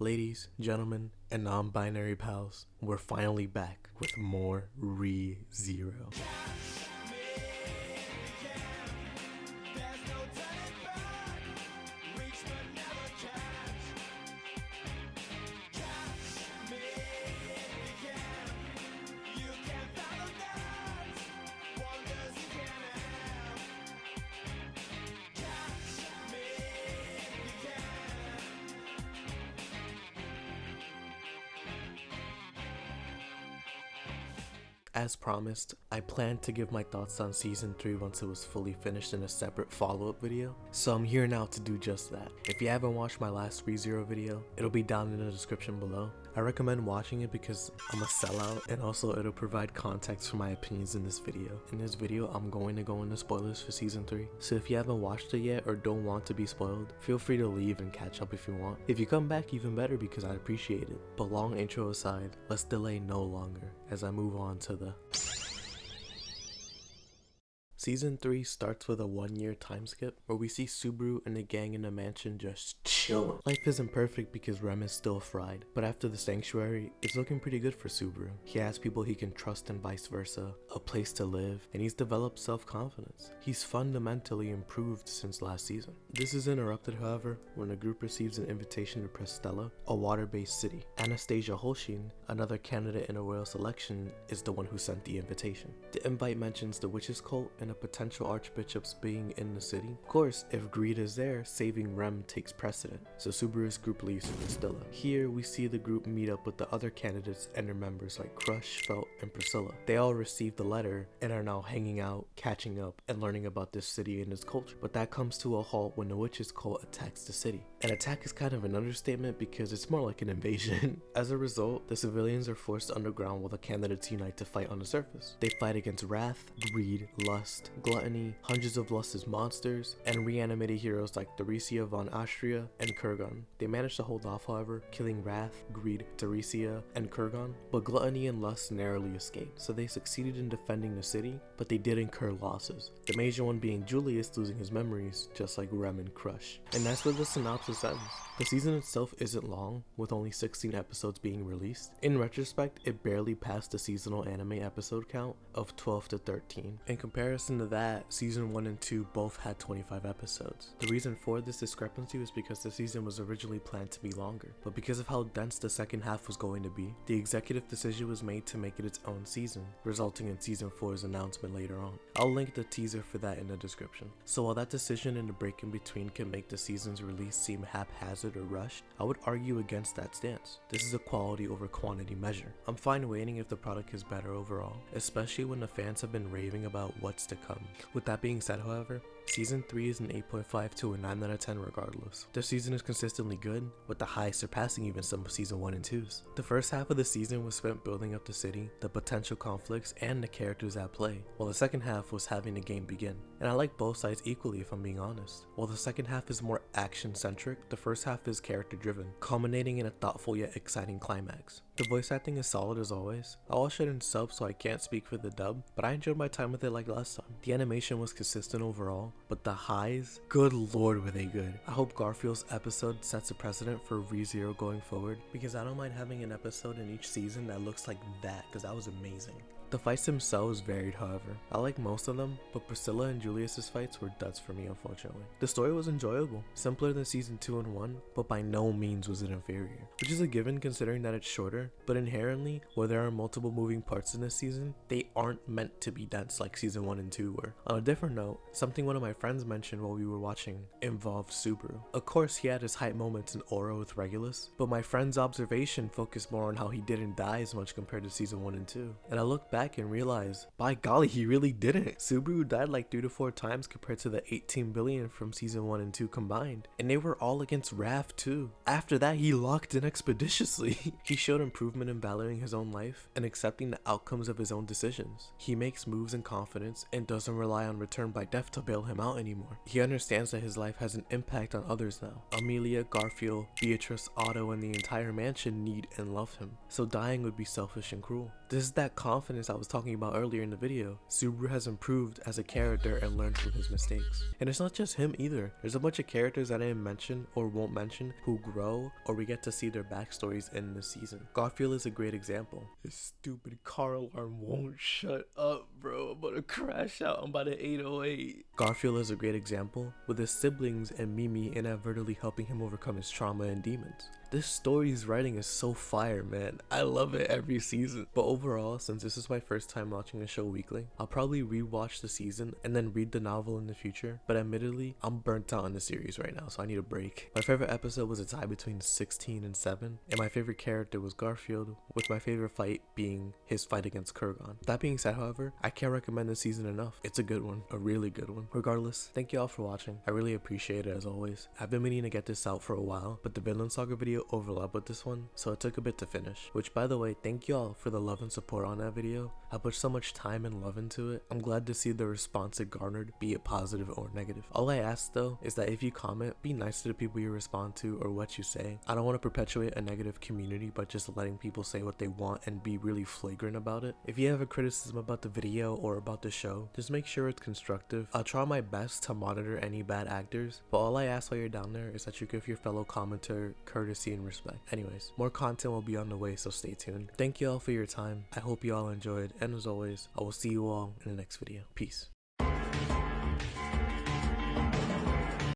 Ladies, gentlemen, and non-binary pals, we're finally back with more Re-Zero. As promised, I planned to give my thoughts on Season 3 once it was fully finished in a separate follow-up video, so I'm here now to do just that. If you haven't watched my last Re-Zero video, it'll be down in the description below. I recommend watching it because I'm a sellout, and also it'll provide context for my opinions in this video. In this video, I'm going to go into spoilers for Season 3, so if you haven't watched it yet or don't want to be spoiled, feel free to leave and catch up if you want. If you come back, even better because I'd appreciate it. But long intro aside, let's delay no longer as I move on to the Season 3 starts with a 1-year time skip where we see Subaru and the gang in a mansion just chilling. Life isn't perfect because Rem is still fried, but after the sanctuary, it's looking pretty good for Subaru. He has people he can trust and vice versa, a place to live, and he's developed self-confidence. He's fundamentally improved since last season. This is interrupted, however, when the group receives an invitation to Prestella, a water-based city. Anastasia Holshin, another candidate in a royal selection, is the one who sent the invitation. The invite mentions the witches cult and a potential archbishops being in the city. Of course, if greed is there, saving Rem takes precedent, so Subaru's group leaves to Prestella. Here, we see the group meet up with the other candidates and their members like Crush, Felt, and Priscilla. They all received the letter and are now hanging out, catching up, and learning about this city and its culture. But that comes to a halt when the witches cult attacks the city. An attack is kind of an understatement because it's more like an invasion. As a result, the civilians are forced underground while the candidates unite to fight on the surface. They fight against wrath, greed, lust, gluttony, hundreds of lustless monsters, and reanimated heroes like Theresia von Astria and Kurgan. They managed to hold off, however, killing wrath, greed, Theresia, and Kurgan, but gluttony and lust narrowly escaped, so they succeeded in defending the city, but they did incur losses. The major one being Julius losing his memories, just like Rem and Crush. And that's where the synopsis ends. The season itself isn't long, with only 16 episodes being released. In retrospect, it barely passed the seasonal anime episode count of 12 to 13. In comparison to that, season 1 and 2 both had 25 episodes. The reason for this discrepancy was because the season was originally planned to be longer, but because of how dense the second half was going to be, the executive decision was made to make it its own season, resulting in season 4's announcement later on. I'll link the teaser for that in the description. So while that decision and the break in between can make the season's release seem haphazard or rushed, I would argue against that stance. This is a quality over quantity measure. I'm fine waiting if the product is better overall, especially when the fans have been raving about what's to come. With that being said, however, Season 3 is an 8.5 to a 9 out of 10 regardless. The season is consistently good, with the highs surpassing even some of Season 1 and 2's. The first half of the season was spent building up the city, the potential conflicts, and the characters at play, while the second half was having the game begin. And I like both sides equally if I'm being honest. While the second half is more action-centric, the first half is character-driven, culminating in a thoughtful yet exciting climax. The voice acting is solid as always. I watched it in sub, so I can't speak for the dub, but I enjoyed my time with it like last time. The animation was consistent overall, but the highs, good lord were they good. I hope Garfield's episode sets a precedent for Re-Zero going forward, because I don't mind having an episode in each season that looks like that, because that was amazing. The fights themselves varied, however. I like most of them, but Priscilla and Julius's fights were duds for me, unfortunately. The story was enjoyable, simpler than season 2 and 1, but by no means was it inferior, which is a given considering that it's shorter, but inherently, where there are multiple moving parts in this season, they aren't meant to be dense like season 1 and 2 were. On a different note, something one of my friends mentioned while we were watching involved Subaru. Of course, he had his hype moments in Aura with Regulus, but my friend's observation focused more on how he didn't die as much compared to season 1 and 2. And I looked back and realized, by golly, he really didn't. Subaru died like 3 to 4 times compared to the 18 billion from season 1 and 2 combined, and they were all against Raph too. After that, he locked in expeditiously. He showed improvement in valuing his own life and accepting the outcomes of his own decisions. He makes moves in confidence and doesn't rely on return by death to bail him out anymore. He understands that his life has an impact on others now. Amelia, Garfield, Beatrice, Otto, and the entire mansion need and love him, so dying would be selfish and cruel. This is that confidence I was talking about earlier in the video. Subaru has improved as a character and learned from his mistakes. And it's not just him either. There's a bunch of characters that I didn't mention or won't mention who grow, or we get to see their backstories in this season. Garfield is a great example. This stupid car alarm won't shut up, bro. I'm about to crash out. I'm about to 808. Garfield is a great example, with his siblings and Mimi inadvertently helping him overcome his trauma and demons. This story's writing is so fire, man. I love it every season. But overall, since this is my first time watching a show weekly, I'll probably rewatch the season and then read the novel in the future. But admittedly, I'm burnt out on the series right now, so I need a break. My favorite episode was a tie between 16 and 7, and my favorite character was Garfield, with my favorite fight being his fight against Kurgan. That being said, however, I can't recommend this season enough. It's a good one, a really good one. Regardless, thank you all for watching. I really appreciate it as always. I've been meaning to get this out for a while, but the Vinland Saga video overlap with this one, so it took a bit to finish, which by the way, thank y'all for the love and support on that video. I put so much time and love into it. I'm glad to see the response it garnered, be it positive or negative. All I ask though is that if you comment, be nice to the people you respond to or what you say. I don't want to perpetuate a negative community by just letting people say what they want and be really flagrant about it. If you have a criticism about the video or about the show, just make sure it's constructive. I'll try my best to monitor any bad actors, but all I ask while you're down there is that you give your fellow commenter courtesy and respect. Anyways, more content will be on the way, so stay tuned. Thank you all for your time. I hope you all enjoyed, and as always, I will see you all in the next video. Peace.